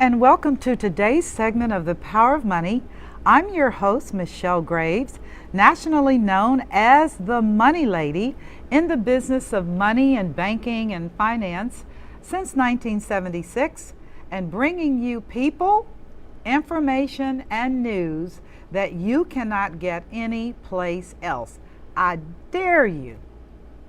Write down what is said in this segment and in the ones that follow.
and welcome to today's segment of The Power of Money. I'm your host, Michelle Graves, nationally known as the Money Lady, in the business of money and banking and finance since 1976, and bringing you people, information, and news that you cannot get anyplace else. I dare you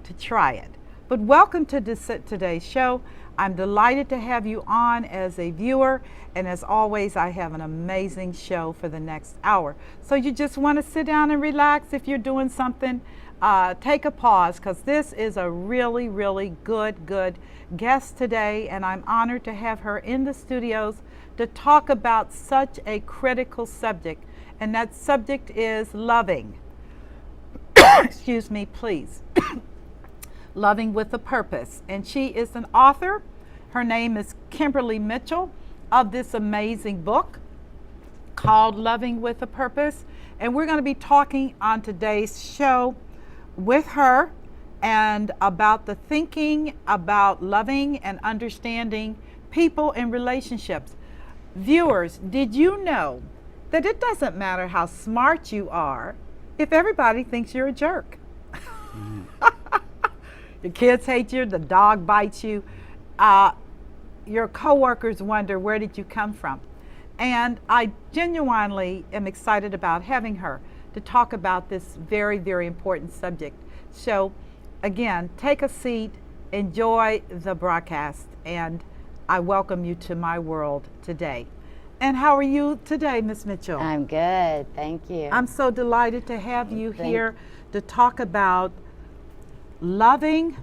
to try it. But welcome to today's show. I'm delighted to have you on as a viewer, and as always, I have an amazing show for the next hour. So you just want to sit down and relax. If you're doing something, take a pause, because this is a really, really good guest today, and I'm honored to have her in the studios to talk about such a critical subject, and that subject is loving. Excuse me, please. Loving with a Purpose. And she is an author. Her name is Kimberly Mitchell, of this amazing book called Loving with a Purpose. And we're going to be talking on today's show with her and about the thinking about loving and understanding people and relationships. Viewers, did you know that it doesn't matter how smart you are if everybody thinks you're a jerk? Your kids hate you, the dog bites you, your coworkers wonder, where did you come from? And I genuinely am excited about having her to talk about this very, very important subject. So again, take a seat, enjoy the broadcast, and I welcome you to my world today. And how are you today, Miss Mitchell? I'm good, thank you. I'm so delighted to have you here to talk about loving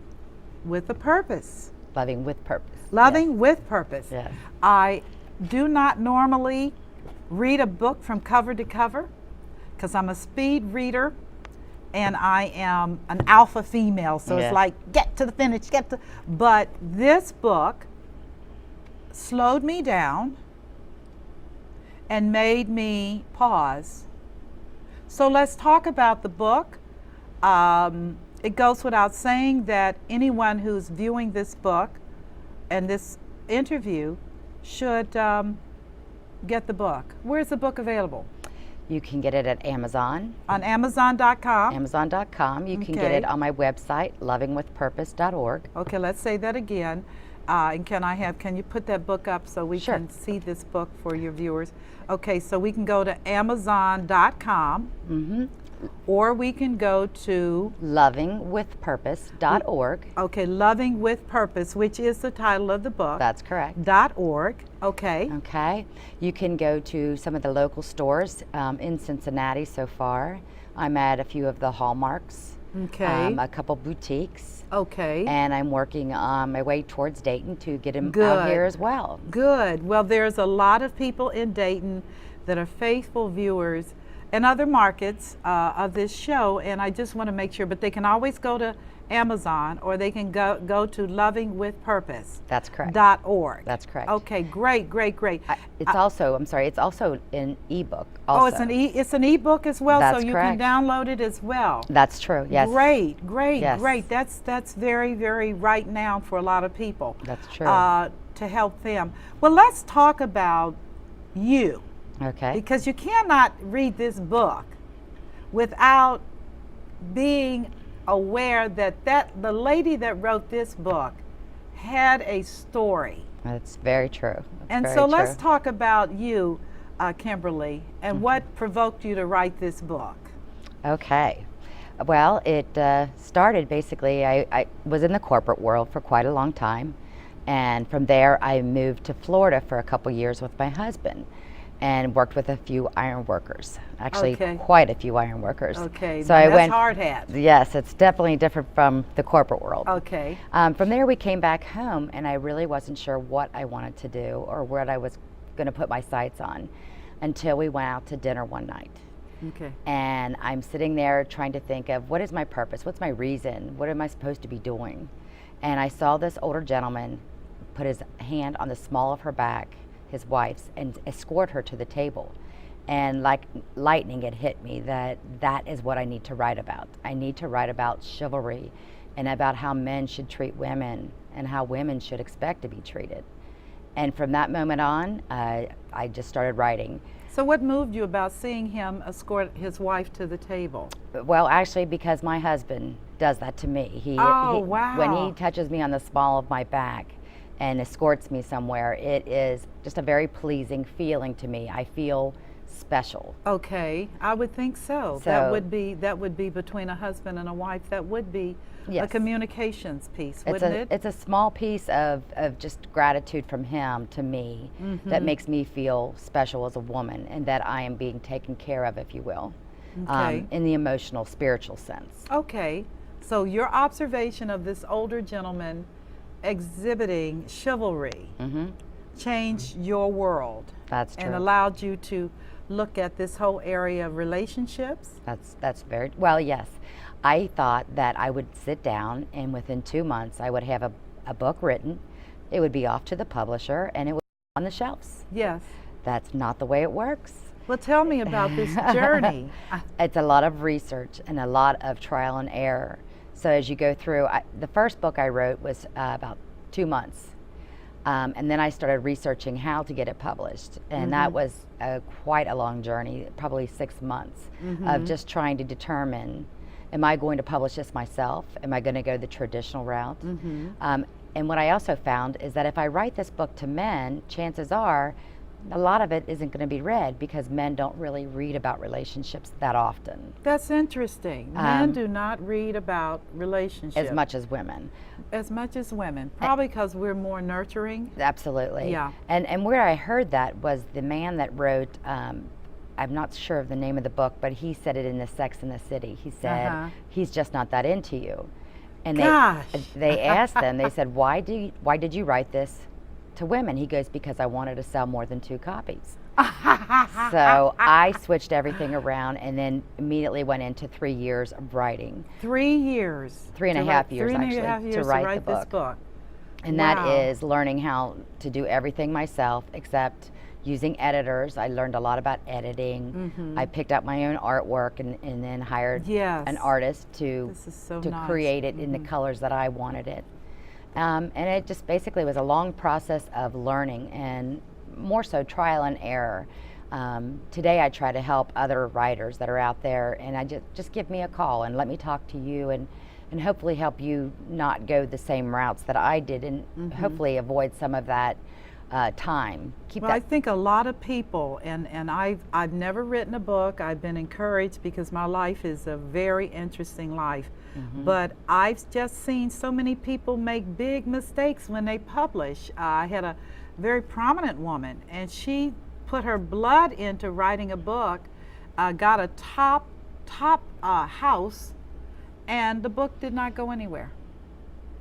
with a purpose. Loving with purpose. Loving yes. with purpose. Yes. I do not normally read a book from cover to cover because I'm a speed reader and I am an alpha female. So it's like, get to the finish, but this book slowed me down and made me pause. So let's talk about the book. It goes without saying that anyone who's viewing this book and this interview should get the book. Where's the book available? You can get it at Amazon. On Amazon.com? Amazon.com. You can get it on my website, lovingwithpurpose.org. Okay, let's say that again. And can you put that book up so we can see this book for your viewers? Okay, so we can go to Amazon.com. Mm-hmm. Or we can go to lovingwithpurpose.org. Okay, Loving with Purpose, which is the title of the book. That's correct. .org. Okay. Okay. You can go to some of the local stores in Cincinnati so far. I'm at a few of the Hallmarks. Okay. A couple boutiques. Okay. And I'm working on my way towards Dayton to get them out here as well. Good. Well, there's a lot of people in Dayton that are faithful viewers and other markets of this show, and I just want to make sure, but they can always go to Amazon or they can go to Loving with Purpose. That's correct. .org. That's correct. Okay, great. It's also an ebook. Oh, it's an ebook as well, That's so you correct. can download it as well. That's true. Yes. Great. Yes. That's very, very right now for a lot of people. That's true. To help them. Well, let's talk about you. Okay. Because you cannot read this book without being aware that the lady that wrote this book had a story. That's very true. Let's talk about you, Kimberly, and what provoked you to write this book. Okay. Well, it started basically, I was in the corporate world for quite a long time, and from there I moved to Florida for a couple years with my husband and worked with a few iron workers, actually quite a few iron workers. Okay, so that's hard hat. Yes, it's definitely different from the corporate world. Okay. From there we came back home, and I really wasn't sure what I wanted to do or what I was going to put my sights on until we went out to dinner one night. Okay. And I'm sitting there trying to think of, what is my purpose? What's my reason? What am I supposed to be doing? And I saw this older gentleman put his hand on the small of her back, his wife's, and escort her to the table. And like lightning, it hit me that is what I need to write about. I need to write about chivalry and about how men should treat women and how women should expect to be treated. And from that moment on, I just started writing. So what moved you about seeing him escort his wife to the table? Well, actually, because my husband does that to me. Wow. When he touches me on the small of my back and escorts me somewhere, it is just a very pleasing feeling to me. I feel special. Okay, I would think so. That would be between a husband and a wife. That would be a Yes. communications piece, wouldn't it? It's a small piece of just gratitude from him to me that makes me feel special as a woman, and that I am being taken care of, if you will, Okay. in the emotional, spiritual sense. Okay, so your observation of this older gentleman exhibiting chivalry changed your world. That's And true. allowed you to look at this whole area of relationships. That's very well. Yes, I thought that I would sit down, and within 2 months, I would have a book written. It would be off to the publisher, and it would be on the shelves. Yes. That's not the way it works. Well, tell me about this journey. It's a lot of research and a lot of trial and error. So as you go through, the first book I wrote was about 2 months. And then I started researching how to get it published. And that was quite a long journey, probably 6 months of just trying to determine, am I going to publish this myself? Am I going to go the traditional route? And what I also found is that if I write this book to men, chances are a lot of it isn't going to be read, because men don't really read about relationships that often. That's interesting. Men do not read about relationships As much as women. as much as women, probably because we're more nurturing. Absolutely. Yeah. And where I heard that was the man that wrote, I'm not sure of the name of the book, but he said it in the Sex and the City. He said, he's just not that into you. And Gosh. they asked them, they said, why did you write this to women? He goes, because I wanted to sell more than 2 copies. So I switched everything around, and then immediately went into 3 years of writing. 3 years. 3.5 years, 3.5 actually, years to write the this book. book. And Wow. that is learning how to do everything myself, except using editors. I learned a lot about editing. I picked up my own artwork, and then hired Yes. an artist to This is so to nice. create it in the colors that I wanted it. And it just basically was a long process of learning, and more so trial and error. Today I try to help other writers that are out there, and I just give me a call and let me talk to you, and hopefully help you not go the same routes that I did, and hopefully avoid some of that time. Well, I think a lot of people, and I've never written a book. I've been encouraged because my life is a very interesting life. But I've just seen so many people make big mistakes when they publish. I had a very prominent woman, and she put her blood into writing a book, got a top house, and the book did not go anywhere.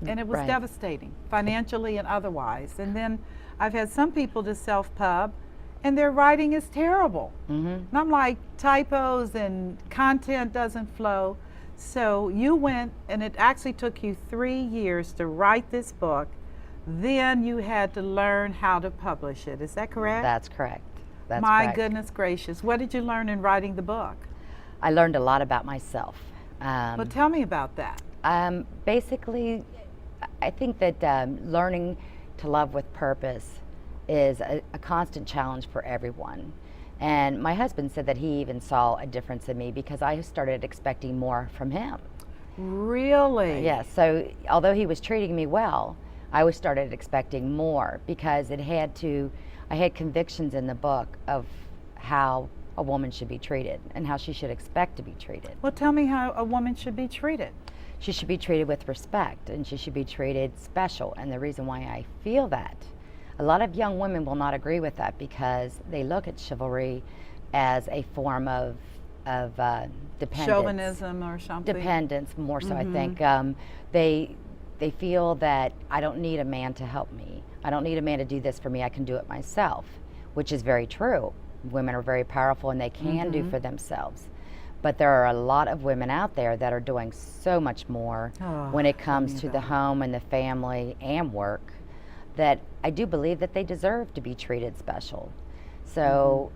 And it was Right. devastating, financially and otherwise. And then I've had some people to self-pub, and their writing is terrible. And I'm like, typos and content doesn't flow. So you went, and it actually took you 3 years to write this book. Then you had to learn how to publish it. Is that correct? That's correct. That's My correct. goodness gracious. What did you learn in writing the book? I learned a lot about myself. Well, tell me about that. Basically, I think that learning to love with purpose is a constant challenge for everyone. And my husband said that he even saw a difference in me because I started expecting more from him. Really? Yes, so although he was treating me well, I started expecting more because I had convictions in the book of how a woman should be treated and how she should expect to be treated. Well, tell me how a woman should be treated. She should be treated with respect, and she should be treated special. And the reason why I feel that, a lot of young women will not agree with that because they look at chivalry as a form of dependence. Chauvinism or something? Dependence, more so, I think. They feel that I don't need a man to help me. I don't need a man to do this for me. I can do it myself, which is very true. Women are very powerful, and they can do for themselves. But there are a lot of women out there that are doing so much more when it comes to the home and the family and work, that I do believe that they deserve to be treated special. So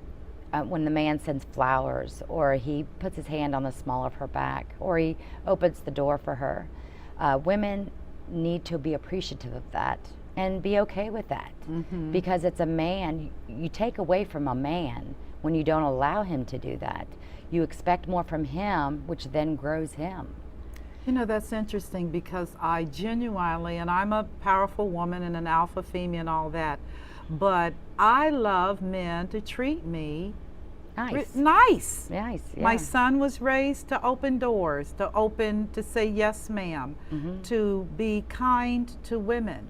when the man sends flowers, or he puts his hand on the small of her back, or he opens the door for her, women need to be appreciative of that and be okay with that. Because it's a man, you take away from a man when you don't allow him to do that. You expect more from him, which then grows him. You know, that's interesting because I genuinely, and I'm a powerful woman and an alpha female and all that, but I love men to treat me Nice. nice. Nice, yeah. My son was raised to open doors, to say yes ma'am, to be kind to women.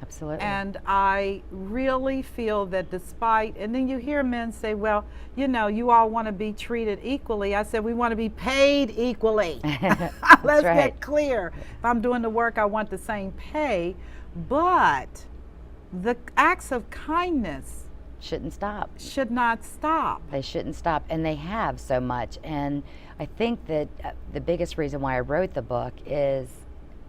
Absolutely. And I really feel that despite, and then you hear men say, well, you know, you all want to be treated equally. I said, we want to be paid equally. Let's get clear. If I'm doing the work, I want the same pay. But the acts of kindness shouldn't stop. Should not stop. They shouldn't stop, and they have so much. And I think that the biggest reason why I wrote the book is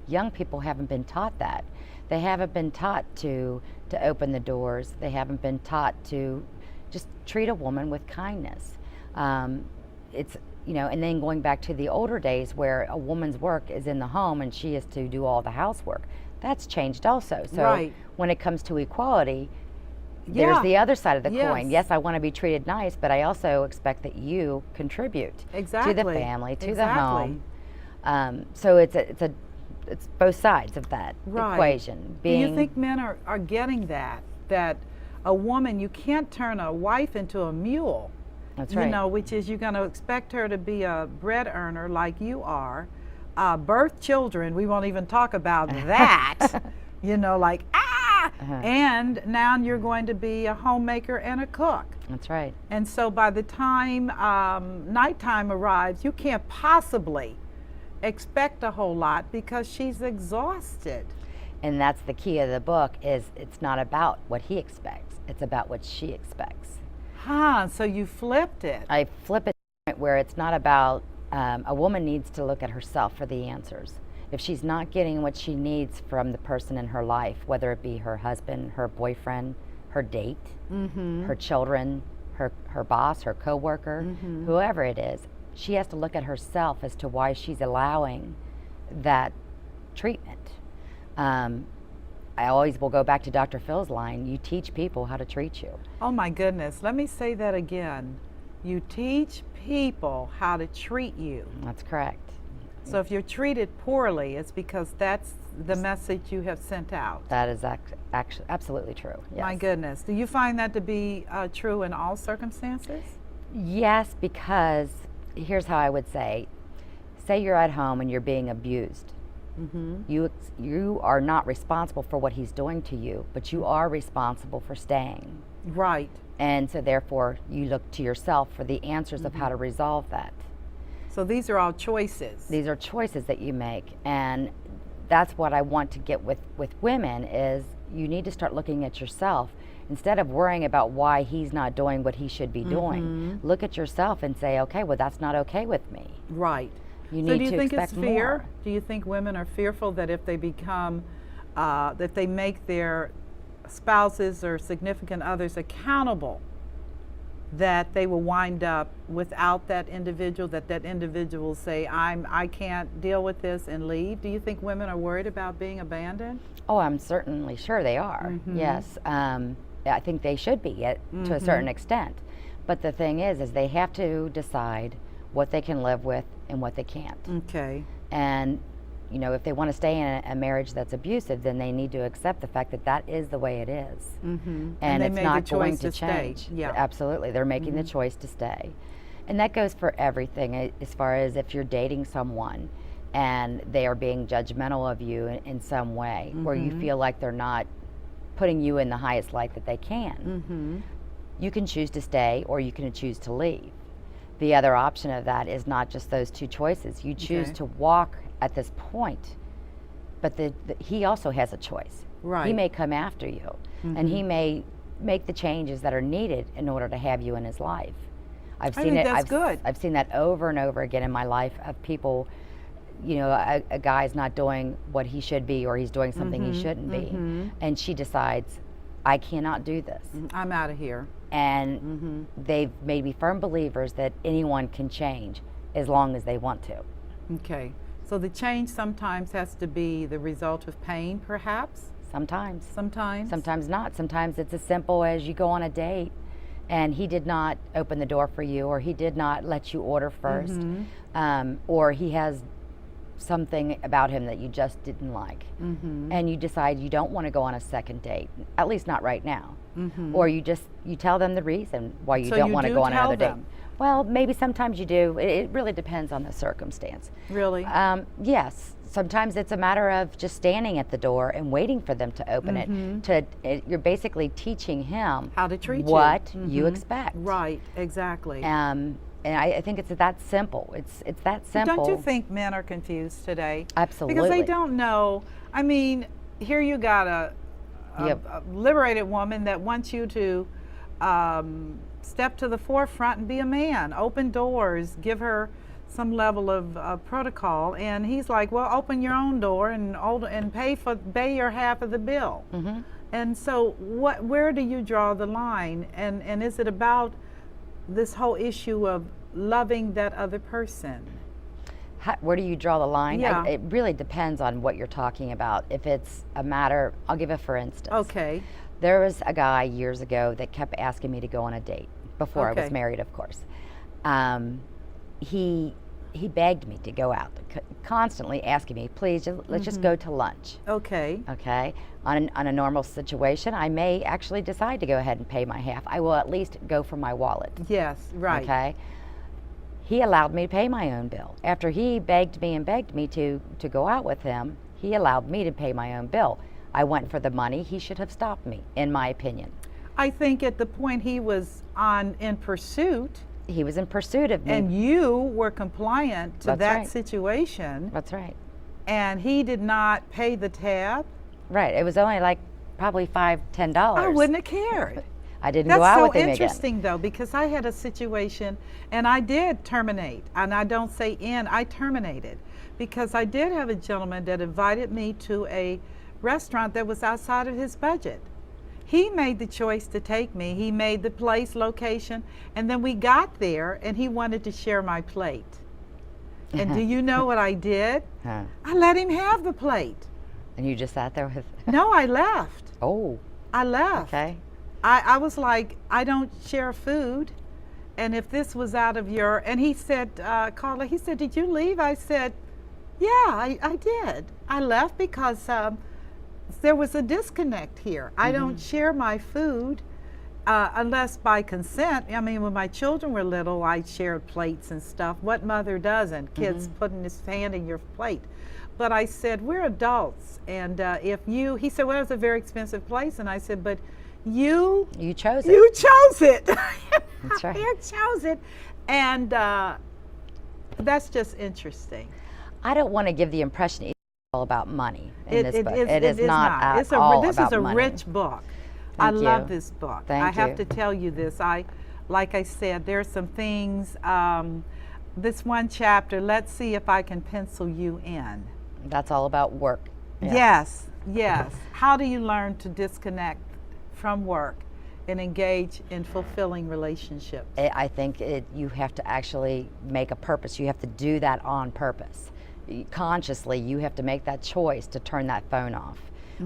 young people haven't been taught that. They haven't been taught to open the doors. They haven't been taught to just treat a woman with kindness. It's, you know, and then going back to the older days where a woman's work is in the home and she is to do all the housework. That's changed also. So when it comes to equality, there's the other side of the coin. Yes, I want to be treated nice, but I also expect that you contribute to the family, to the home. So it's both sides of that equation. Do you think men are getting that a woman, you can't turn a wife into a mule? That's right. You know, which is you're going to expect her to be a bread earner like you are, birth children, we won't even talk about that, you know, like, and now you're going to be a homemaker and a cook. That's right. And so by the time nighttime arrives, you can't possibly expect a whole lot because she's exhausted. And that's the key of the book, is it's not about what he expects, it's about what she expects. So you flipped it. I flip it where it's not about, a woman needs to look at herself for the answers. If she's not getting what she needs from the person in her life, whether it be her husband, her boyfriend, her date, her children, her boss, her coworker, whoever it is, she has to look at herself as to why she's allowing that treatment. I always will go back to Dr. Phil's line, you teach people how to treat you. Oh my goodness, let me say that again. You teach people how to treat you. That's correct. So if you're treated poorly, it's because that's the message you have sent out. That is actually absolutely true. Yes. My goodness. Do you find that to be true in all circumstances? Yes, because here's how I would say you're at home and you're being abused. You are not responsible for what he's doing to you, but you are responsible for staying. Right. And so therefore you look to yourself for the answers of how to resolve that. So these are all choices. These are choices that you make, and that's what I want to get with women is you need to start looking at yourself. Instead of worrying about why he's not doing what he should be doing, look at yourself and say, okay, well, that's not okay with me. Right. You need so do you to think expect it's fear? more. Do you think women are fearful that if they become, that they make their spouses or significant others accountable, that they will wind up without that individual, that individual will say, I can't deal with this and leave? Do you think women are worried about being abandoned? Oh, I'm certainly sure they are. Yes. I think they should be to a certain extent. But the thing is they have to decide what they can live with and what they can't. Okay. And you know, if they want to stay in a marriage that's abusive, then they need to accept the fact that that is the way it is. And they it's made not the going choice to stay. change. Yeah. Absolutely. They're making the choice to stay. And that goes for everything, as far as if you're dating someone and they are being judgmental of you in some way, where you feel like they're not putting you in the highest light that they can. You can choose to stay or you can choose to leave. The other option of that is not just those two choices. You choose to walk at this point, but he also has a choice. Right. He may come after you, and he may make the changes that are needed in order to have you in his life. I've seen it. I've seen that over and over again in my life of people. You know, a guy's not doing what he should be, or he's doing something he shouldn't be, and she decides, I cannot do this. I'm out of here. And they've made me firm believers that anyone can change as long as they want to. Okay. So the change sometimes has to be the result of pain, perhaps? Sometimes. Sometimes? Sometimes not. Sometimes it's as simple as you go on a date and he did not open the door for you, or he did not let you order first, or he has something about him that you just didn't like, and you decide you don't want to go on a second date, at least not right now, or you tell them the reason why you So don't you want to do go on tell another date. them? Well, maybe sometimes you do. It really depends on the circumstance. Really? Yes. Sometimes it's a matter of just standing at the door and waiting for them to open it. You're basically teaching him How to treat what you. you expect. Right, exactly. And I think it's that simple. It's that simple. Don't you think men are confused today? Absolutely. Because they don't know. I mean, here you got a liberated woman that wants you to step to the forefront and be a man, open doors, give her some level of protocol, and he's like, well, open your own door and pay your half of the bill. And so where do you draw the line, and is it about this whole issue of loving that other person? Where do you draw the line? Yeah. It really depends on what you're talking about. If it's a matter, I'll give a for instance. Okay. There was a guy years ago that kept asking me to go on a date, before I was married, of course. He begged me to go out, constantly asking me, please, let's just go to lunch. Okay. Okay. On a normal situation, I may actually decide to go ahead and pay my half. I will at least go for my wallet. Yes, right. Okay. He allowed me to pay my own bill. After he begged me to go out with him, he allowed me to pay my own bill. I went for the money. He should have stopped me, in my opinion. I think at the point he was in pursuit, he was in pursuit of me. and you were compliant to That's that right. situation, That's right. and he did not pay the tab, Right. It was only like probably $5, $10. I wouldn't have cared. I didn't That's go out so with him interesting, though, because I had a situation, and I did terminate, and I don't say I terminated, because I did have a gentleman that invited me to a restaurant that was outside of his budget. He made the choice to take me. He made the place, location, and then we got there, and he wanted to share my plate. And do you know what I did? Huh. I let him have the plate. And you just sat there with... No, I left. Oh, I left. okay. I was like, I don't share food, and if this was out of your, and he said, Carla, he said, did you leave? I said, yeah, I did. I left because there was a disconnect here. I don't share my food unless by consent. I mean, when my children were little, I shared plates and stuff. What mother doesn't? Kids putting his hand in your plate. But I said, we're adults, and he said, well, it's a very expensive place, and I said, but you chose it. You chose it. That's right. You chose it, and that's just interesting. I don't want to give the impression it's all about money in this book. It is not at all this about is a money. rich book. Thank I love you. this book. Thank I have you. to tell you this. Like I said, there's some things. This one chapter. Let's see if I can pencil you in. That's all about work. Yes. How do you learn to disconnect from work and engage in fulfilling relationships? I think you have to actually make a purpose. You have to do that on purpose. Consciously, you have to make that choice to turn that phone off.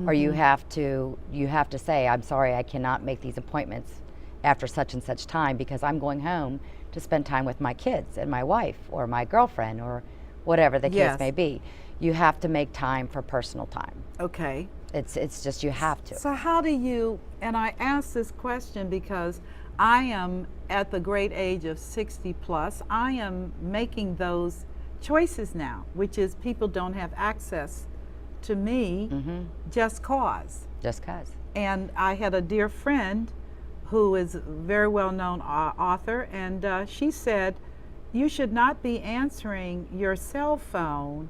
Or you have to say, I'm sorry, I cannot make these appointments after such and such time because I'm going home to spend time with my kids and my wife or my girlfriend or whatever the case may be. You have to make time for personal time. Okay. It's just you have to. So how do you, and I ask this question because I am at the great age of 60 plus, I am making those choices now, which is people don't have access to me just cause. Just cause. And I had a dear friend who is a very well-known author, and she said, you should not be answering your cell phone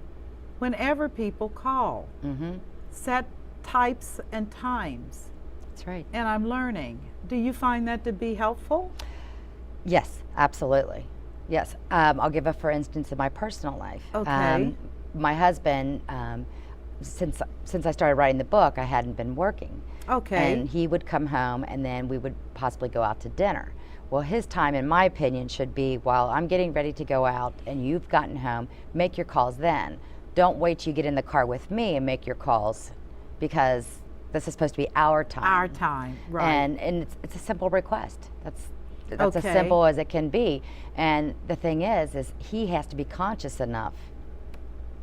whenever people call. Set types and times. That's right. And I'm learning. Do you find that to be helpful? Yes, absolutely. Yes. I'll give a for instance in my personal life. Okay. My husband, since I started writing the book, I hadn't been working. Okay. And he would come home and then we would possibly go out to dinner. Well, his time, in my opinion, should be while I'm getting ready to go out and you've gotten home, make your calls then. Don't wait till you get in the car with me and make your calls, because This is supposed to be our time. Our time, right. And it's a simple request. That's Okay. as simple as it can be. And the thing is he has to be conscious enough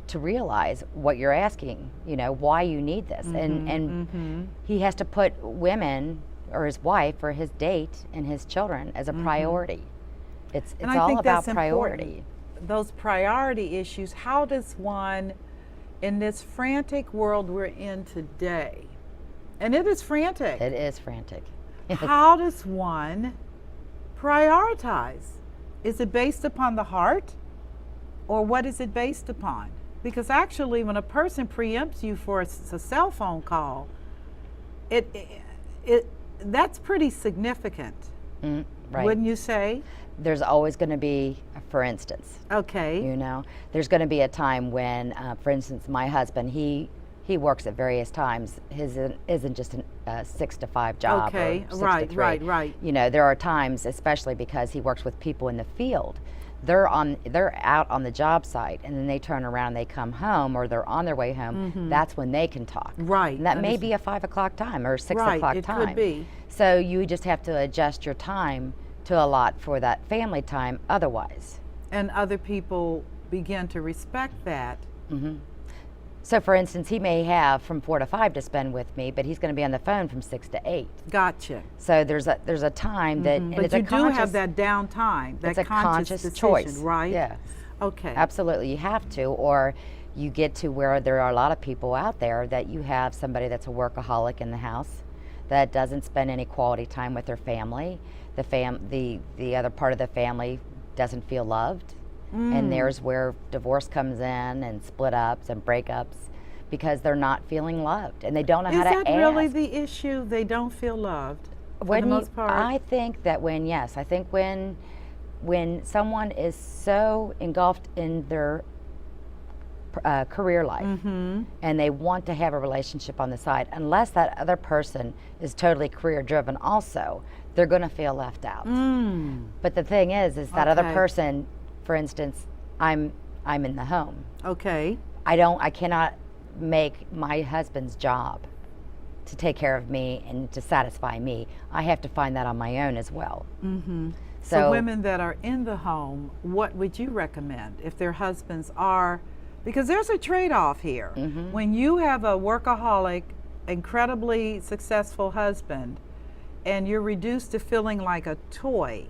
to realize what you're asking, why you need this. And he has to put women or his wife or his date and his children as a priority. It's all about priority. Those priority issues, how does one, in this frantic world we're in today, and it is frantic. It is frantic. Yes. How does one prioritize? Is it based upon the heart, or what is it based upon? Because actually, when a person preempts you for a cell phone call, that's pretty significant. Right. Wouldn't you say? There's always going to be, for instance. Okay. There's going to be a time when, for instance, my husband, he works at various times. His isn't just a 6 to 5 job. Okay. Or 6 Right. to 3. Right. There are times, especially because he works with people in the field. They're out on the job site, and then they turn around, and they come home, or they're on their way home. That's when they can talk. Right. And that may be a 5 o'clock time or 6 o'clock Right. time. It could be. So you just have to adjust your time to allot for that family time. Otherwise. And other people begin to respect that. So, for instance, he may have from 4 to 5 to spend with me, but he's going to be on the phone from 6 to 8. Gotcha. So there's a time that, and But it's you a do conscious, have that downtime, that it's a conscious decision, choice, right? Yeah, Okay. absolutely, you have to, or you get to where there are a lot of people out there that you have somebody that's a workaholic in the house that doesn't spend any quality time with their family. The other part of the family doesn't feel loved, and there's where divorce comes in and split ups and breakups because they're not feeling loved and they don't know how to ask. Is that really the issue? They don't feel loved for the most part? I think that when someone is so engulfed in their career life and they want to have a relationship on the side, unless that other person is totally career driven also, they're going to feel left out. But the thing is that other person, for instance, I'm in the home. Okay. I cannot make my husband's job to take care of me and to satisfy me. I have to find that on my own as well. So women that are in the home, what would you recommend if their husbands are, because there's a trade-off here. When you have a workaholic, incredibly successful husband, and you're reduced to feeling like a toy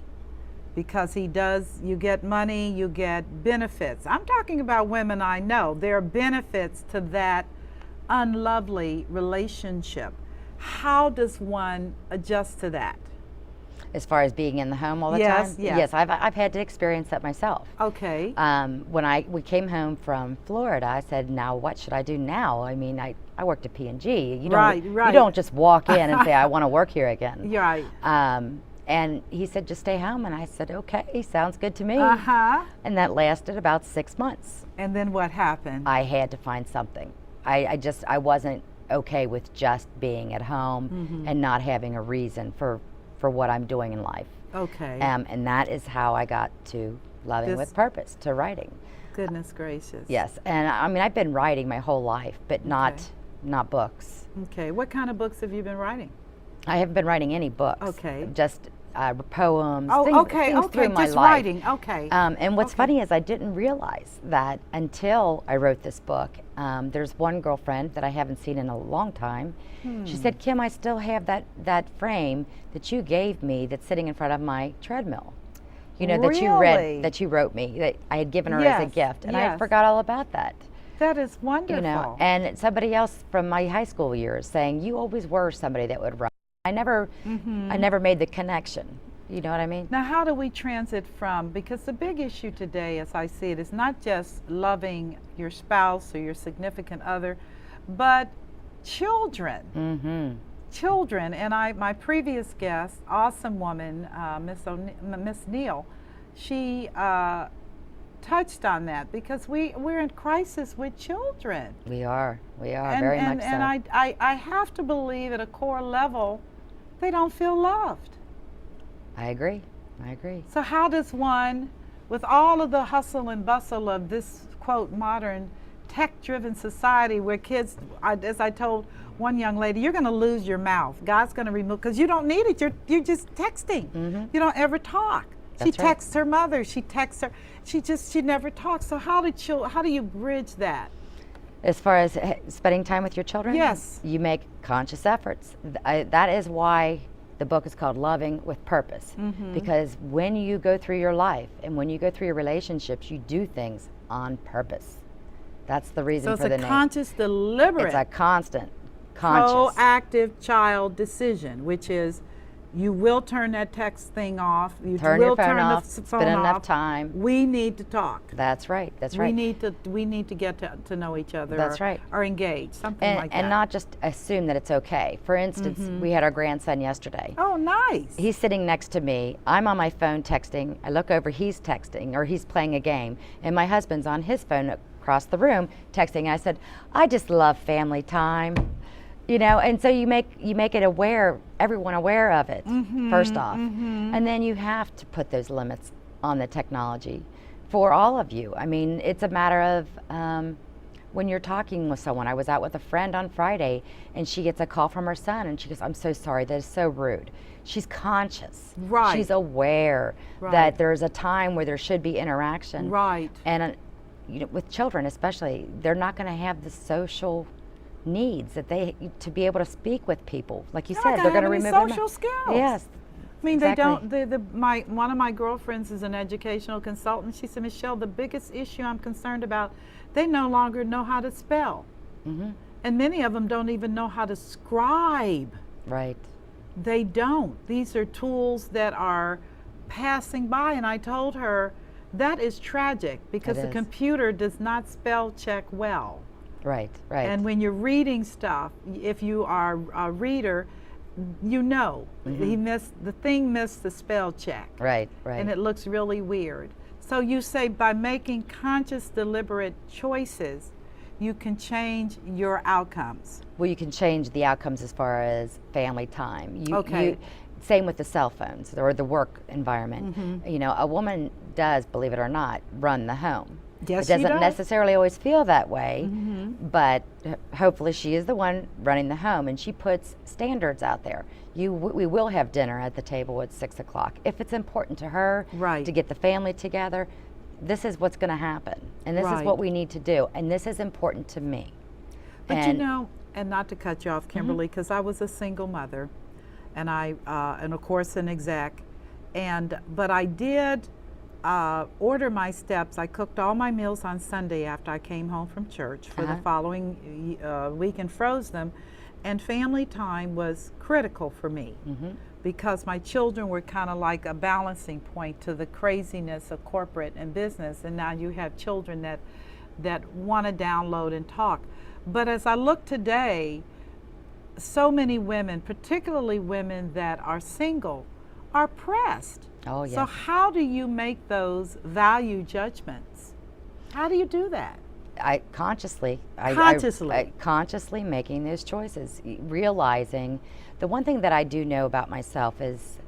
because you get money, you get benefits. I'm talking about women I know. There are benefits to that unlovely relationship. How does one adjust to that? As far as being in the home all the Yes, time? yes. Yes, I've had to experience that myself. Okay. When we came home from Florida, I said, now what should I do now? I mean, I worked at P&G. You don't just walk in and say, I want to work here again. Right. And he said, just stay home. And I said, okay, sounds good to me. And that lasted about 6 months. And then what happened? I had to find something. I wasn't okay with just being at home and not having a reason for what I'm doing in life. Okay. And that is how I got to Loving with Purpose, to writing. Goodness gracious. Yes, and I mean, I've been writing my whole life, but not books. Okay, what kind of books have you been writing? I haven't been writing any books. Okay. Just poems, Oh, things, okay, things okay, through my just life. writing, okay. And what's Okay. funny is I didn't realize that until I wrote this book. There's one girlfriend that I haven't seen in a long time. She said, Kim, I still have that frame that you gave me that's sitting in front of my treadmill. You know, Really? that you wrote me, that I had given her as a Yes, gift. And I yes. forgot all about that. That is wonderful. You know, and somebody else from my high school years saying, you always were somebody that would write. I never made the connection. You know what I mean? Now, how do we transit from, because the big issue today, as I see it, is not just loving your spouse or your significant other, but children. Children, and my previous guest, awesome woman, Miss Neal, she touched on that because we're in crisis with children. We are very much so. And I have to believe at a core level, they don't feel loved. I agree. So how does one, with all of the hustle and bustle of this, quote, modern tech-driven society where kids, as I told one young lady, you're going to lose your mouth. God's going to remove, because you don't need it. You're just texting. You don't ever talk. She That's right. texts her mother. She texts her. She never talks. So how do you bridge that? As far as spending time with your children? Yes. You make conscious efforts. That is why the book is called Loving with Purpose. Because when you go through your life and when you go through your relationships, you do things on purpose. That's the reason So for the it's a name. conscious, deliberate, It's a constant, conscious. proactive child decision, which is you will turn that text thing off. You Turn will your phone turn off, the spend phone enough off. time. We need to talk. That's right. That's right. We need to get to know each other. That's right. Or engage, something like that. And not just assume that it's okay. For instance, we had our grandson yesterday. Oh, nice. He's sitting next to me. I'm on my phone texting. I look over, he's texting, or he's playing a game. And my husband's on his phone across the room texting. I said, I just love family time. You know, and so you make it aware, everyone aware of it, first off. And then you have to put those limits on the technology for all of you. I mean, it's a matter of when you're talking with someone. I was out with a friend on Friday, and she gets a call from her son, and she goes, I'm so sorry, that is so rude. She's conscious. Right. She's aware Right. that there's a time where there should be interaction. Right. And you know, with children especially, they're not going to have the social needs that to be able to speak with people. Like you said, they're going to remove their social skills. Yes. I mean, exactly. they don't. One of my girlfriends is an educational consultant. She said, Michelle, the biggest issue I'm concerned about, they no longer know how to spell, and many of them don't even know how to scribe. Right. They don't. These are tools that are passing by, and I told her that is tragic because It the is. computer does not spell check well. Right. Right. And when you're reading stuff, if you are a reader, you know the thing missed the spell check. right. Right. And it looks really weird. So you say by making conscious, deliberate choices, you can change your outcomes. Well, you can change the outcomes as far as family time. Okay. Same with the cell phones or the work environment. You know, a woman does, believe it or not, run the home. Yes, it doesn't she does. necessarily always feel that way, but hopefully she is the one running the home, and she puts standards out there. We will have dinner at the table at 6 o'clock. If it's important to her Right. to get the family together, this is what's going to happen, and this Right. is what we need to do, and this is important to me. But And- you know, and not to cut you off, Kimberly, because I was a single mother, and and of course an exec, but I did order my steps. I cooked all my meals on Sunday after I came home from church for the following week and froze them, and family time was critical for me because my children were kind of like a balancing point to the craziness of corporate and business, and now you have children that want to download and talk. But as I look today, so many women, particularly women that are single, are pressed. Oh, yes. So how do you make those value judgments? How do you do that? Consciously making those choices, realizing the one thing that I do know about myself is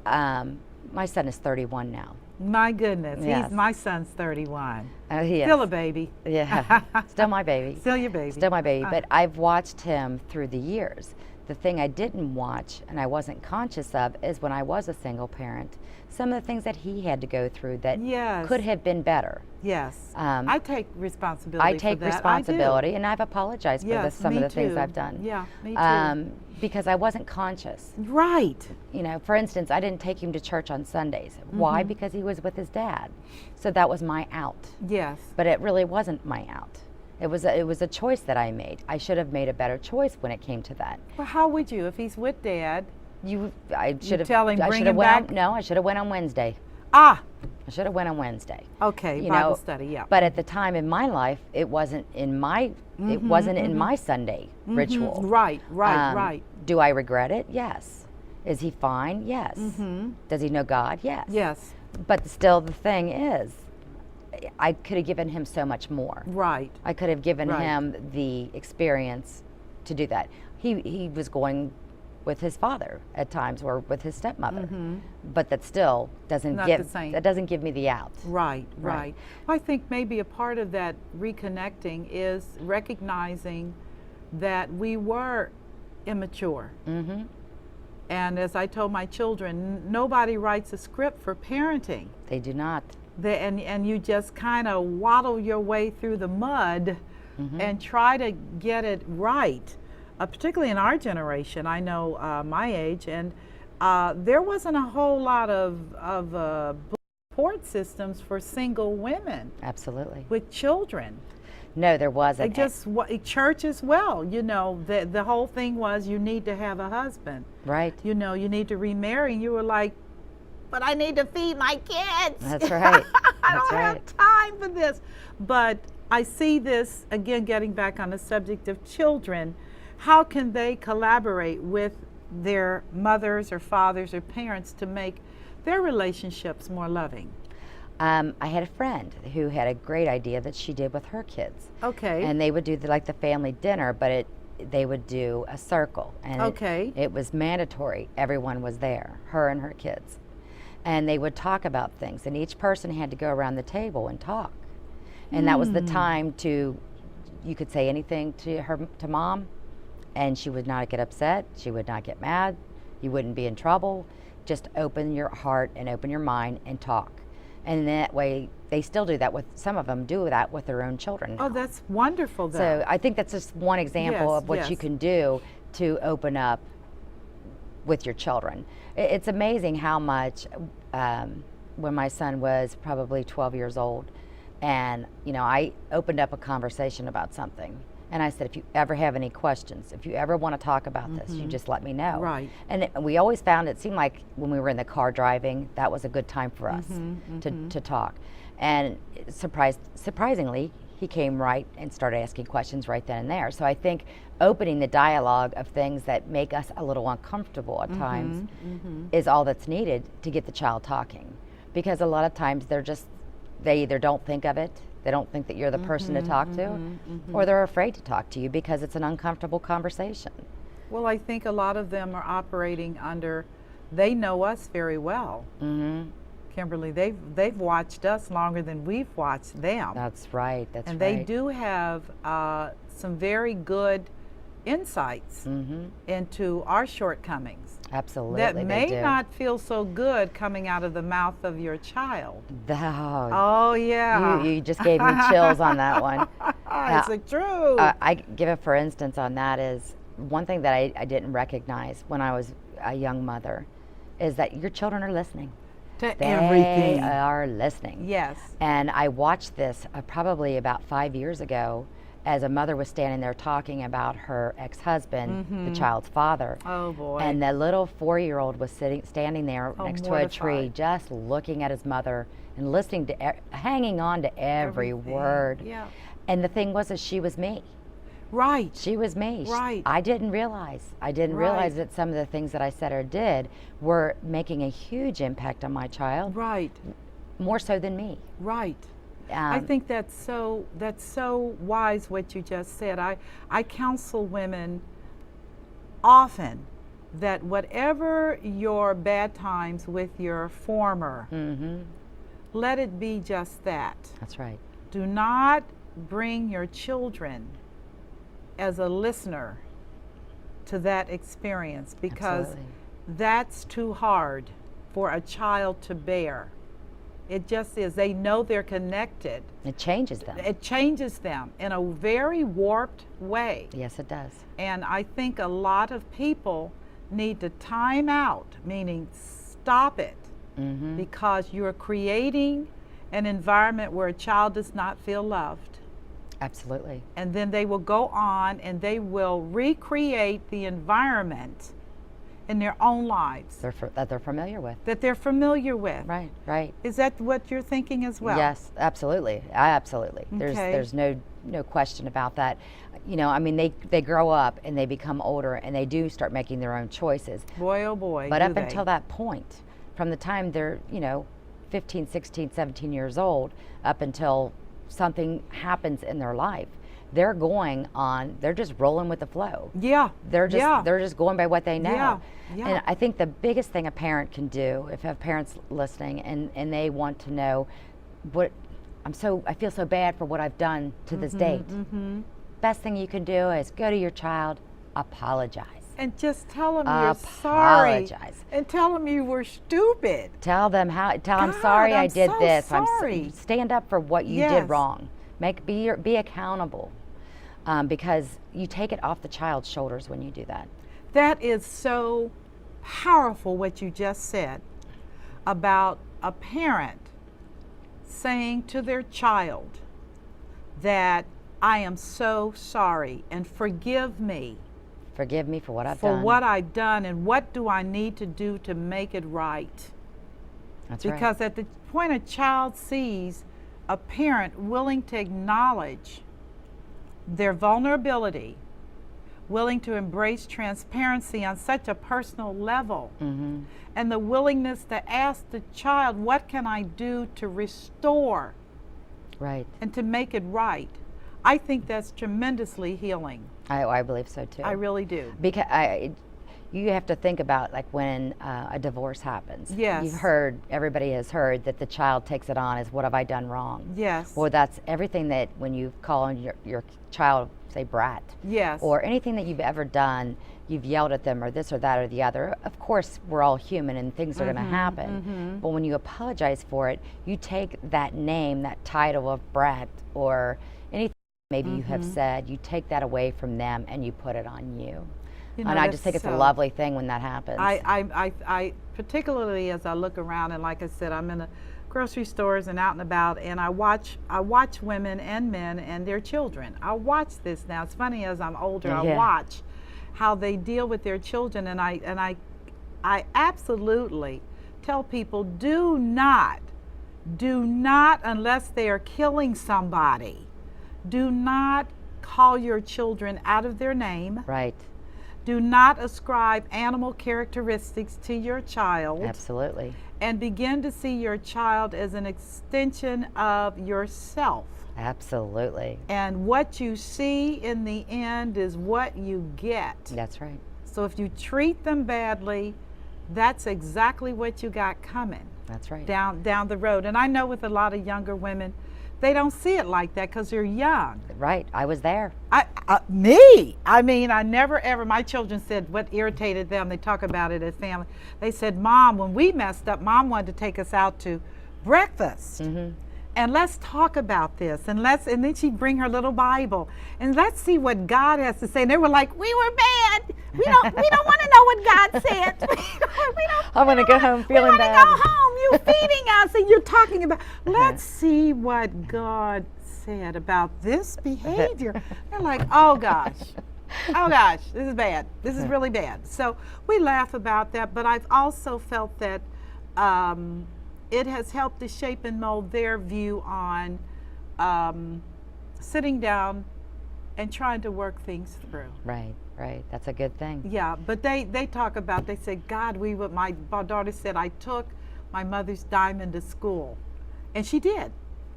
my son is 31 now. My goodness, Yes. my son's 31. He is. Still a baby. Yeah, still my baby. Still your baby. Still my baby, but I've watched him through the years. The thing I didn't watch and I wasn't conscious of is when I was a single parent, some of the things that he had to go through that Yes. could have been better. Yes. Um, I take responsibility I take for that. responsibility, and I've apologized for Yes, some of me the things too. I've done. Yeah, me too. Because I wasn't conscious. Right. You know, for instance, I didn't take him to church on Sundays. Why? Because he was with his dad. So that was my out. Yes. But it really wasn't my out. It was a choice that I made. I should have made a better choice when it came to that. Well, how would you if he's with Dad? I should have. tell him, I bring should have him went back? On, no, I should have went on Wednesday. Ah, I should have went on Wednesday. okay. You Bible know, study. Yeah. But at the time in my life, it wasn't in my. It wasn't in my Sunday ritual. Right. Right. Do I regret it? Yes. Is he fine? Yes. Does he know God? Yes. Yes. But still, the thing is, I could have given him so much more. Right. I could have given Right. him the experience to do that. He was going with his father at times or with his stepmother, but that still doesn't Not give the same. that doesn't give me the out. Right, Right. right. I think maybe a part of that reconnecting is recognizing that we were immature. And as I told my children, nobody writes a script for parenting. They do not. And you just kind of waddle your way through the mud and try to get it right. Particularly in our generation, I know my age, and there wasn't a whole lot of support systems for single women Absolutely. with children. No, there They wasn't. just church as well. You know, the whole thing was you need to have a husband. Right. You know, you need to remarry. And you were like, but I need to feed my kids. That's right. I That's don't right. have time for this. But I see this again, getting back on the subject of children. How can they collaborate with their mothers or fathers or parents to make their relationships more loving? I had a friend who had a great idea that she did with her kids. Okay. And they would do like the family dinner, but they would do a circle. And Okay. it was mandatory. Everyone was there, her and her kids. And they would talk about things, and each person had to go around the table and talk. And that was the time you could say anything to mom, and she would not get upset, she would not get mad, you wouldn't be in trouble. Just open your heart and open your mind and talk. And that way, they still do that with, some of them do that with their own children. Oh, that's wonderful though. So I think that's just one example Yes, of what yes. you can do to open up with your children. It's amazing how much, when my son was probably 12 years old, and I opened up a conversation about something, and I said, if you ever have any questions, if you ever want to talk about this, you just let me know. Right. And we always found it seemed like when we were in the car driving, that was a good time for us to talk. And surprisingly, he came right and started asking questions right then and there. So I think opening the dialogue of things that make us a little uncomfortable at times is all that's needed to get the child talking. Because a lot of times they either don't think of it, they don't think that you're the person to talk to, or they're afraid to talk to you because it's an uncomfortable conversation. Well, I think a lot of them are operating under, they know us very well. Kimberly, they've watched us longer than we've watched them. That's right, that's And right. they do have some very good insights into our shortcomings. Absolutely, That they may do. not feel so good coming out of the mouth of your child. Oh, Oh, yeah. you just gave me chills on that one. Is it true? I give a for instance on that is one thing that I didn't recognize when I was a young mother is that your children are listening. To They everything. are listening. Yes. And I watched this probably about 5 years ago as a mother was standing there talking about her ex-husband, the child's father. Oh, boy. And the little 4-year-old was standing there Oh, next to a tree, mortified. just looking at his mother and listening to, hanging on to every Everything. word. Yeah. And the thing was that she was me. Right. She was me. Right. I didn't realize. I didn't Right. realize that some of the things that I said or did were making a huge impact on my child, Right. more so than me. Right. I think that's so wise what you just said. I counsel women often that whatever your bad times with your former, let it be just that. That's right. Do not bring your children as a listener to that experience, because Absolutely. that's too hard for a child to bear. It just is. They know they're connected. It changes them. It changes them in a very warped way. Yes, it does. And I think a lot of people need to time out, meaning stop it, because you're creating an environment where a child does not feel loved. Absolutely. And then they will go on and they will recreate the environment in their own lives That they're familiar with. that they're familiar with. Right, right. Is that what you're thinking as well? Yes, absolutely. Absolutely. Okay. There's no question about that. I mean, they grow up and they become older and they do start making their own choices. Boy, oh boy. But do up they. until that point, from the time they're, 15, 16, 17 years old, up until something happens in their life, they're just rolling with the flow. Yeah. They're just going by what they know. Yeah. Yeah. And I think the biggest thing a parent can do, if you have parents listening and they want to know I feel so bad for what I've done to this date. Best thing you can do is go to your child, apologize. And just tell them you're sorry. Apologize. And tell them you were stupid. Tell them I'm sorry I did so this. Sorry. Stand up for what you did wrong. Be accountable, because you take it off the child's shoulders when you do that. That is so powerful what you just said about a parent saying to their child that I am so sorry and forgive me. Forgive me for what I've done. For what I've done, and what do I need to do to make it right? That's right. Because at the point a child sees a parent willing to acknowledge their vulnerability, willing to embrace transparency on such a personal level, and the willingness to ask the child, what can I do to restore and to make it right? I think that's tremendously healing. I believe so too. I really do. Because you have to think about, like, when a divorce happens. Yes. Everybody has heard that the child takes it on as, what have I done wrong? Yes. Well, that's everything that when you call on your child, say, brat. Yes. Or anything that you've ever done, you've yelled at them or this or that or the other. Of course, we're all human and things are going to happen. But when you apologize for it, you take that name, that title of brat, or anything maybe you have said, you take that away from them and you put it on you. And I just think it's a lovely thing when that happens. I particularly as I look around, and like I said, I'm in the grocery stores and out and about, and I watch women and men and their children. I watch this now. It's funny, as I'm older, I watch how they deal with their children, and I absolutely tell people, do not, unless they are killing somebody, do not call your children out of their name. Right. Do not ascribe animal characteristics to your child. Absolutely. And begin to see your child as an extension of yourself. Absolutely. And what you see in the end is what you get. That's right. So if you treat them badly, that's exactly what you got coming. That's right. Down the road. And I know with a lot of younger women, they don't see it like that because they're young. Right. I was there. Me? I mean, I never ever, my children said what irritated them, they talk about it as family. They said, Mom, when we messed up, Mom wanted to take us out to breakfast. And let's talk about this. And then she'd bring her little Bible. And let's see what God has to say. And they were like, we were bad. We don't want to know what God said. I want to go home feeling bad. We want to go home. You're feeding us and you're talking about, let's see what God said about this behavior. They're like, oh gosh, this is bad. This is really bad. So we laugh about that, but I've also felt that it has helped to shape and mold their view on sitting down and trying to work things through. Right. That's a good thing. Yeah, but they talk about, they said, God, my daughter said, I took my mother's diamond to school. And she did.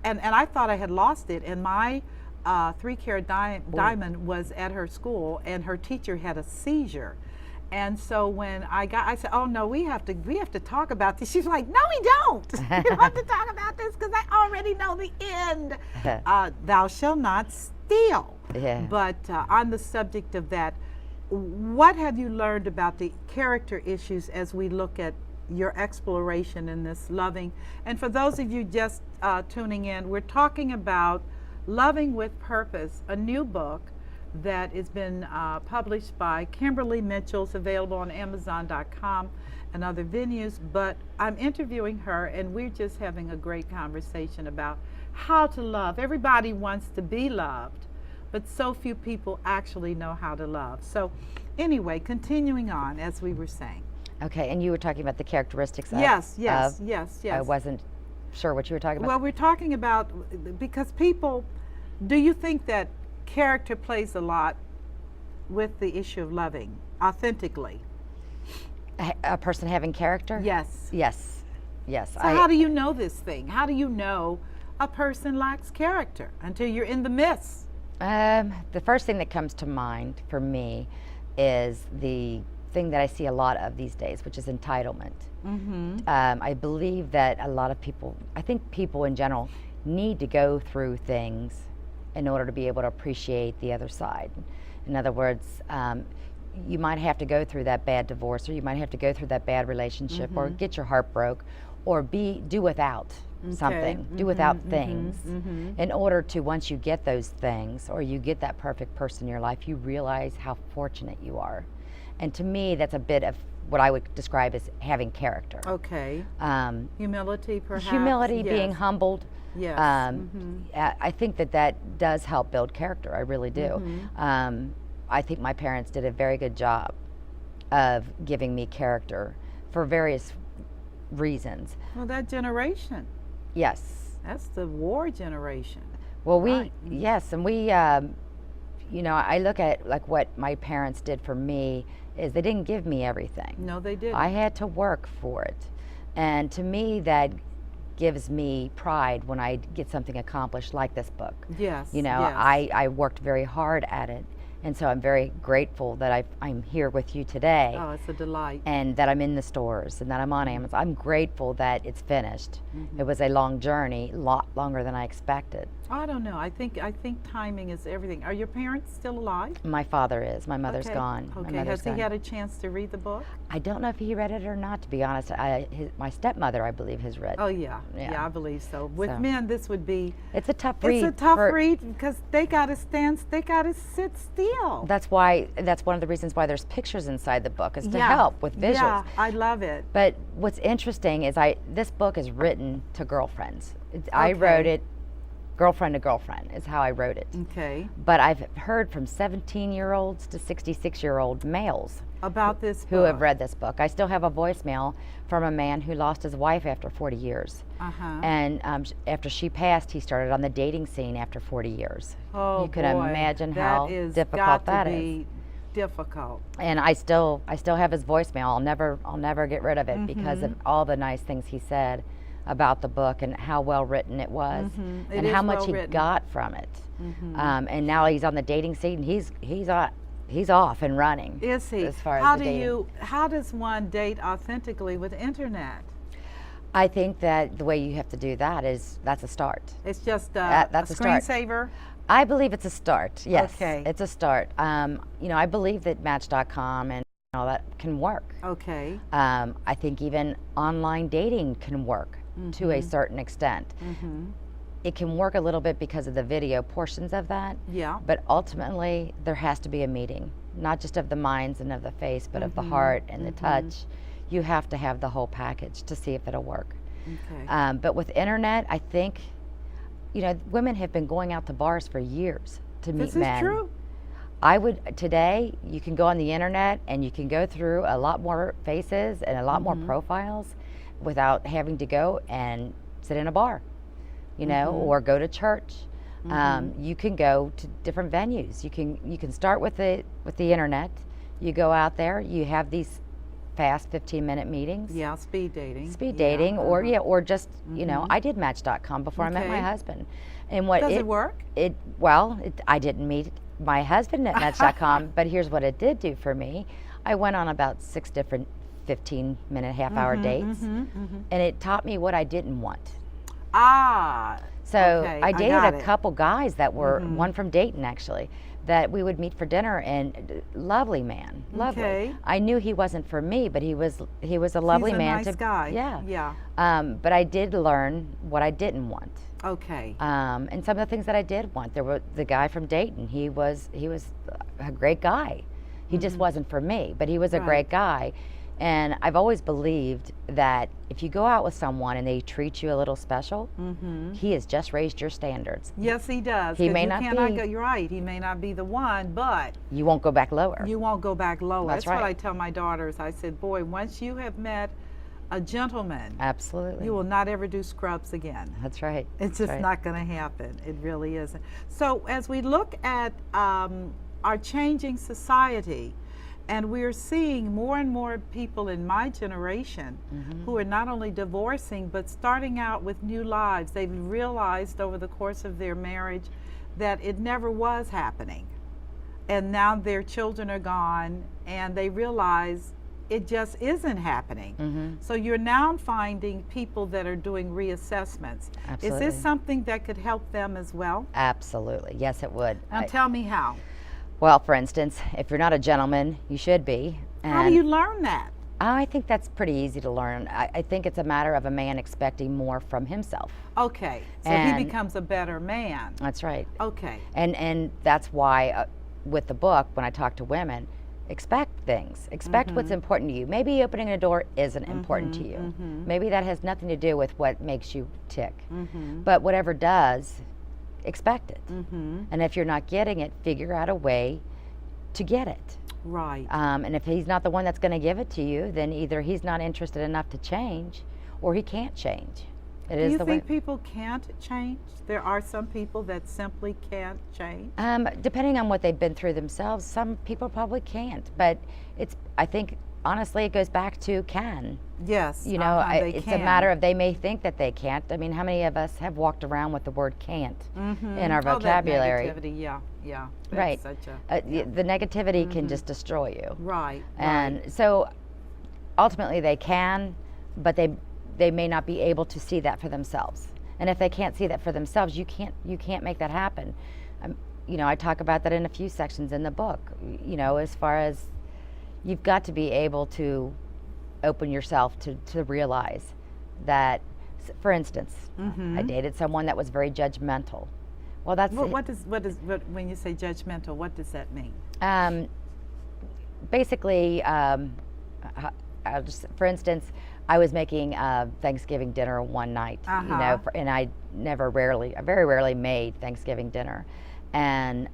And I thought I had lost it. And my 3-carat diamond was at her school, and her teacher had a seizure. And so when I said, oh no, we have to talk about this. She's like, no, we don't. We don't have to talk about this because I already know the end. Thou shalt not steal. Yeah. But on the subject of that, what have you learned about the character issues as we look at your exploration in this loving? And for those of you just tuning in, we're talking about Loving with Purpose, a new book that has been published by Kimberly Mitchell. It's available on Amazon.com and other venues, but I'm interviewing her and we're just having a great conversation about how to love. Everybody wants to be loved, but so few people actually know how to love. So anyway, continuing on, as we were saying. Okay, and you were talking about the characteristics of... Yes. I wasn't sure what you were talking about. Well, we're talking about, because people, do you think that character plays a lot with the issue of loving authentically? A person having character? Yes. So how do you know this thing? How do you know a person lacks character until you're in the midst The first thing that comes to mind for me is the thing that I see a lot of these days, which is entitlement. I believe that a lot of people, I think people in general, need to go through things in order to be able to appreciate the other side. In other words, you might have to go through that bad divorce, or you might have to go through that bad relationship, or get your heart broke, or do without something, do without things, in order to, once you get those things, or you get that perfect person in your life, you realize how fortunate you are. And to me, that's a bit of what I would describe as having character. Okay. Humility, perhaps? Humility, yes. being humbled. Yes. I think that does help build character. I really do. I think my parents did a very good job of giving me character for various reasons. Well, that generation. Yes. That's the war generation. Well, Right. yes, and we, you know, I look at like what my parents did for me is they didn't give me everything. No, they didn't. I had to work for it. And to me, that gives me pride when I get something accomplished like this book. Yes. You know, yes. I worked very hard at it. And so I'm very grateful that I'm here with you today. Oh, it's a delight. And that I'm in the stores and that I'm on Amazon. I'm grateful that it's finished. It was a long journey, a lot longer than I expected. I don't know. I think timing is everything. Are your parents still alive? My father is. My mother's Okay. gone. My Okay. mother's Has he gone. had a chance to read the book? I don't know if he read it or not, to be honest. My stepmother, I believe, has read. Oh yeah. Yeah. Yeah, I believe so. With So. men, this would be. It's a tough read. It's a tough read because they got to sit still. That's one of the reasons why there's pictures inside the book, is to Yeah. help with visuals. Yeah, I love it. But what's interesting is this book is written to girlfriends. I Okay. wrote it girlfriend to girlfriend is how I wrote it. Okay. But I've heard from 17-year-olds to 66-year-old males About this who book. have read this book. I still have a voicemail from a man who lost his wife after 40 years. Uh-huh. And after she passed, he started on the dating scene after 40 years. Oh, you can boy. imagine That how is difficult got that to is. be difficult. And I still have his voicemail. I'll never get rid of it because of all the nice things he said about the book and how well written it was, It and is how much well he written. got from it. And now he's on the dating scene. He's off and running. Is he? As far as how the do dating. you? How does one date authentically with internet? I think that the way you have to do that is that's a start. It's just That's a a start. screensaver. I believe it's a start. Yes, Okay. it's a start. You know, I believe that Match.com and all that can work. Okay. I think even online dating can work to a certain extent. It can work a little bit because of the video portions of that, Yeah. but ultimately there has to be a meeting, not just of the minds and of the face, but of the heart and the touch. You have to have the whole package to see if it'll work. Okay. But with internet, I think, you know, women have been going out to bars for years to meet This is men. true. Today, you can go on the internet and you can go through a lot more faces and a lot more profiles without having to go and sit in a bar, you know, or go to church. You can go to different venues. You can start with the internet. You go out there. You have these fast 15-minute meetings. Yeah. Speed dating. Speed Yeah, dating, or just you know, I did Match.com before I met my Okay. husband, and what Does it work? I didn't meet my husband at Match.com, but here's what it did do for me. I went on about 6 different 15-minute, half-hour dates, and it taught me what I didn't want. Ah. So Okay, I I dated got a it. couple guys that were one from Dayton actually, that we would meet for dinner, and lovely man, lovely. Okay. I knew he wasn't for me, but he was a lovely He's a man. nice guy. Yeah. Yeah. But I did learn what I didn't want. Okay. And some of the things that I did want. There was the guy from Dayton. He was a great guy. He just wasn't for me, but he was a Right. great guy. And I've always believed that if you go out with someone and they treat you a little special, he has just raised your standards. Yes, he does. He 'cause may you not cannot be- go, you're right. He may not be the one, but You won't go back lower. you won't go back lower. That's what right. I tell my daughters. I said, boy, once you have met a gentleman, Absolutely. you will not ever do scrubs again. That's right. It's That's just right. not going to happen. It really isn't. So as we look at our changing society, And we're seeing more and more people in my generation who are not only divorcing, but starting out with new lives. They've realized over the course of their marriage that it never was happening. And now their children are gone, and they realize it just isn't happening. So you're now finding people that are doing reassessments. Absolutely. Is this something that could help them as well? Absolutely. Yes, it would. Now tell me how. Well, for instance, if you're not a gentleman, you should be. How do you learn that? I think that's pretty easy to learn. I think it's a matter of a man expecting more from himself. Okay, so And he becomes a better man. That's right. Okay. And that's why with the book, when I talk to women, expect things. Expect what's important to you. Maybe opening a door isn't important to you. Maybe that has nothing to do with what makes you tick. But whatever does, expect it. And if you're not getting it, figure out a way to get it. Right. And if he's not the one that's going to give it to you, then either he's not interested enough to change, or he can't change. It Do is you the think way. people can't change? There are some people that simply can't change. Depending on what they've been through themselves, some people probably can't. But I think, honestly, it goes back to can. Yes. You know, they it's can. a matter of they may think that they can't. I mean, how many of us have walked around with the word can't in our vocabulary? Oh, that negativity, yeah. That's Right. Such The negativity can just destroy you. right. And so ultimately they can, but they may not be able to see that for themselves. And if they can't see that for themselves, you can't make that happen. You know, I talk about that in a few sections in the book. You know, as far as you've got to be able to open yourself to realize that, for instance, I dated someone that was very judgmental. Well, that's What when you say judgmental, what does that mean? Basically, I'll just, for instance, I was making Thanksgiving dinner one night, you know, and I very rarely made Thanksgiving dinner. And,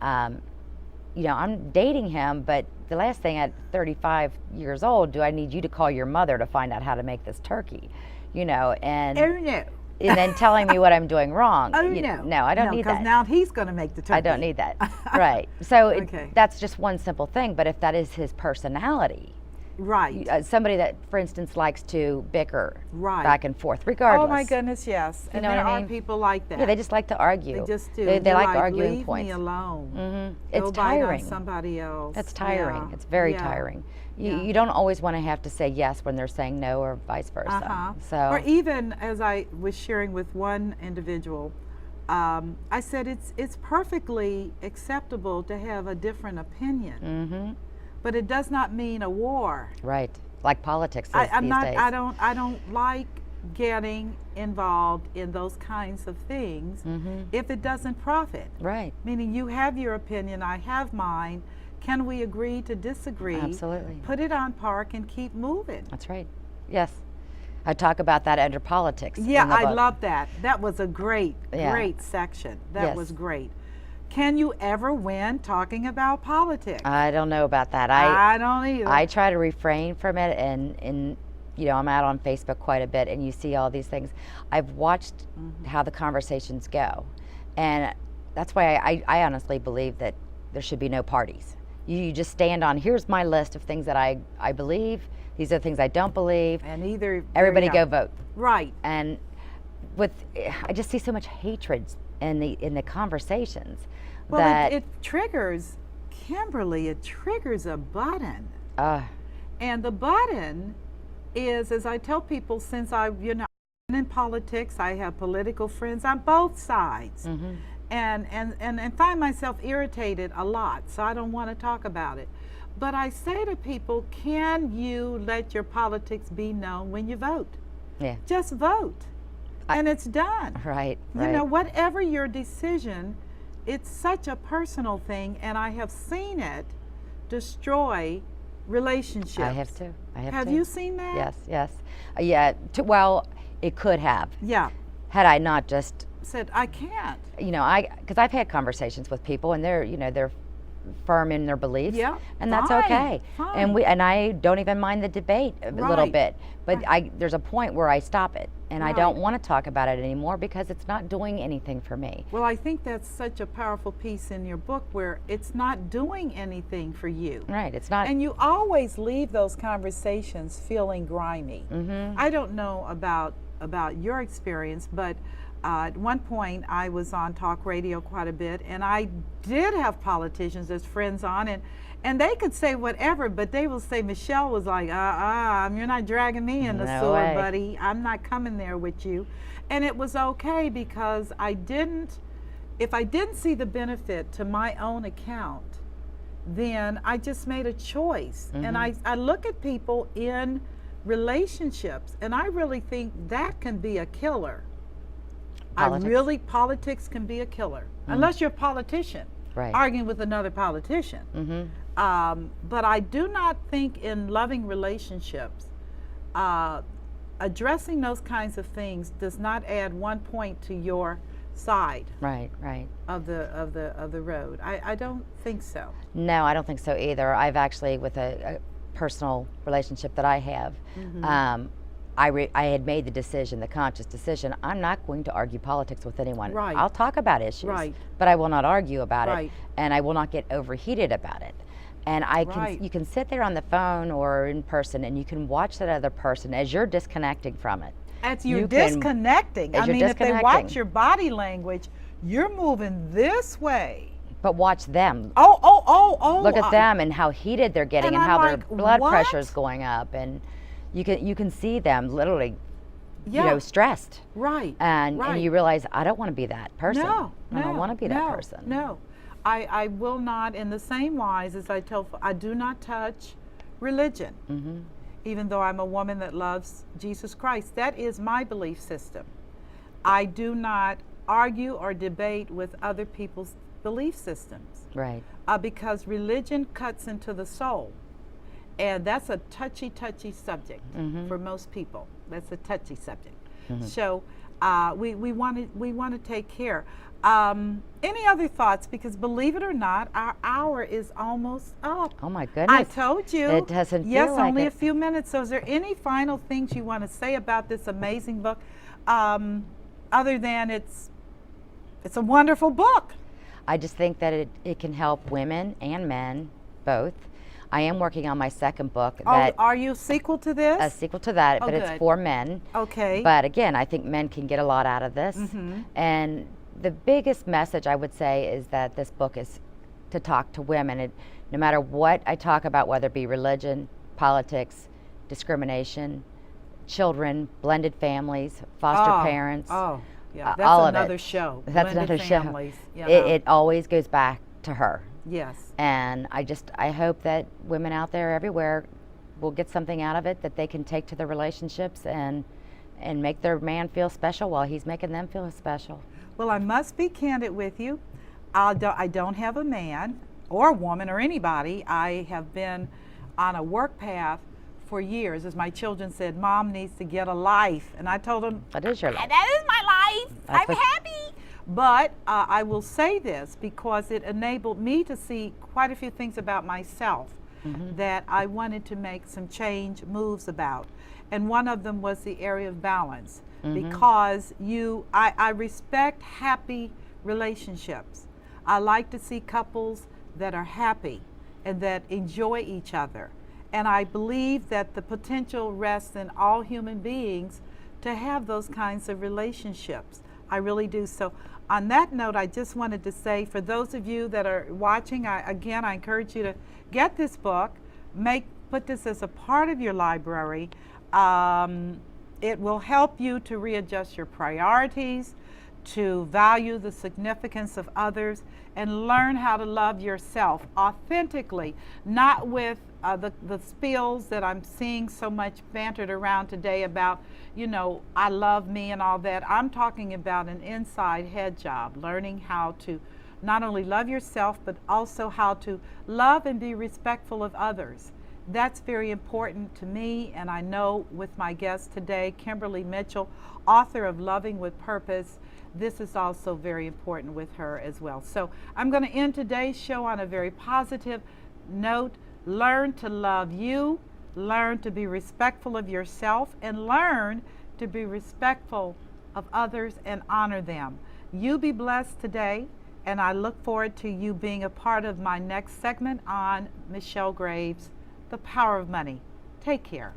you know, I'm dating him, but the last thing at 35 years old, do I need you to call your mother to find out how to make this turkey? You know, and, Oh, no. and then telling me what I'm doing wrong. Oh, no. No, I don't need that. Because now he's going to make the turkey. I don't need that. Right. So Okay. that's just one simple thing, but if that is his personality, Right. somebody that, for instance, likes to bicker Right. back and forth, regardless. Oh my goodness, yes. And know there what I are mean? people like that. Yeah, they just like to argue. They just do. They You're like like, arguing leave points. me alone. It's Go bite on tiring. somebody else. That's tiring. Yeah. It's very Yeah. tiring. Yeah. You don't always want to have to say yes when they're saying no, or vice versa. So Or even as I was sharing with one individual, I said it's perfectly acceptable to have a different opinion, but it does not mean a war. right, like politics is I'm these not. days. I don't like getting involved in those kinds of things if it doesn't profit. Right. Meaning you have your opinion, I have mine. Can we agree to disagree? Absolutely. Put it on park and keep moving. That's right. Yes. I talk about that under politics. Yeah, in the I book. love that. That was a great Yeah. section. That Yes. was great. Can you ever win talking about politics? I don't know about that. I don't either. I try to refrain from it, and you know, I'm out on Facebook quite a bit, and you see all these things. I've watched how the conversations go, and that's why I honestly believe that there should be no parties. You just stand on, here's my list of things that I believe, these are the things I don't believe, and either everybody there you go vote. Right. And I just see so much hatred in the conversations. Well, that it triggers, Kimberly, it triggers a button. And the button is, as I tell people, since I'm in politics, I have political friends on both sides. And find myself irritated a lot, so I don't want to talk about it. But I say to people, can you let your politics be known when you vote? Yeah. Just vote, and it's done. Right. You know, whatever your decision, it's such a personal thing, and I have seen it destroy relationships. I have too. Have you seen that? Yes, yes. Yeah, well, it could have. Yeah. Had I not just, Said, I can't. you know, because I've had conversations with people, and they're firm in their beliefs. Yeah, and that's fine, okay. fine. And I don't even mind the debate a little Right. bit, but there's a point where I stop it, and I don't want to talk about it anymore because it's not doing anything for me. Well, I think that's such a powerful piece in your book where it's not doing anything for you. Right, it's not. And you always leave those conversations feeling grimy. I don't know about your experience, but at one point I was on talk radio quite a bit, and I did have politicians as friends on, and they could say whatever, but they will say, Michelle was like, you're not dragging me in the sewer, way. buddy. I'm not coming there with you. And it was okay because if I didn't see the benefit to my own account, then I just made a choice. And I look at people in relationships, and I really think that can be a killer. Politics can be a killer, unless you're a politician, arguing with another politician. But I do not think in loving relationships, addressing those kinds of things does not add 1 point to your side of the road. I don't think so. No, I don't think so either. I've actually, with a personal relationship that I have, I had made the conscious decision, I'm not going to argue politics with anyone. I'll talk about issues, but I will not argue about it, and I will not get overheated about it. And you can sit there on the phone or in person, and you can watch that other person as you're disconnecting from it. As you're disconnecting. I mean, if they watch your body language, you're moving this way. But watch them. Look at them and how heated they're getting, and how their blood pressure is going up, and you can see them literally, stressed. And you realize, I don't want to be that person. I don't want to be that person. No. I will not, in the same wise as I do not touch religion, even though I'm a woman that loves Jesus Christ. That is my belief system. I do not argue or debate with other people's belief systems. Because religion cuts into the soul. And that's a touchy subject for most people. That's a touchy subject. So we want to take care. Any other thoughts? Because believe it or not, our hour is almost up. Oh my goodness! I told you. It doesn't feel like only it. A few minutes. So, is there any final things you want to say about this amazing book, other than it's a wonderful book? I just think that it can help women and men both. I am working on my second book. Are you a sequel to this? A sequel to that, but good. It's for men. Okay. But again, I think men can get a lot out of this. And the biggest message I would say is that this book is to talk to women. No matter what I talk about, whether it be religion, politics, discrimination, children, blended families, foster parents. Yeah, that's all another of it. show. That's another families, show. It always goes back to her. Yes. And I hope that women out there everywhere will get something out of it that they can take to their relationships and make their man feel special while he's making them feel special. Well, I must be candid with you. I don't have a man or a woman or anybody. I have been on a work path for years. As my children said, Mom needs to get a life. And I told them, that is your life. That is my life. I'm happy. But I will say this because it enabled me to see quite a few things about myself that I wanted to make some change moves about. And one of them was the area of balance. Because I respect happy relationships. I like to see couples that are happy and that enjoy each other. And I believe that the potential rests in all human beings to have those kinds of relationships. I really do. So on that note, I just wanted to say, for those of you that are watching, I encourage you to get this book, put this as a part of your library. It will help you to readjust your priorities, to value the significance of others, and learn how to love yourself authentically, not with the spills that I'm seeing so much bantered around today about, I love me and all that. I'm talking about an inside head job, learning how to not only love yourself, but also how to love and be respectful of others. That's very important to me, and I know with my guest today, Kimberly Mitchell, author of Loving with Purpose, this is also very important with her as well. So I'm going to end today's show on a very positive note. Learn to love you, learn to be respectful of yourself, and learn to be respectful of others and honor them. You be blessed today, and I look forward to you being a part of my next segment on Michelle Graves, The Power of Money. Take care.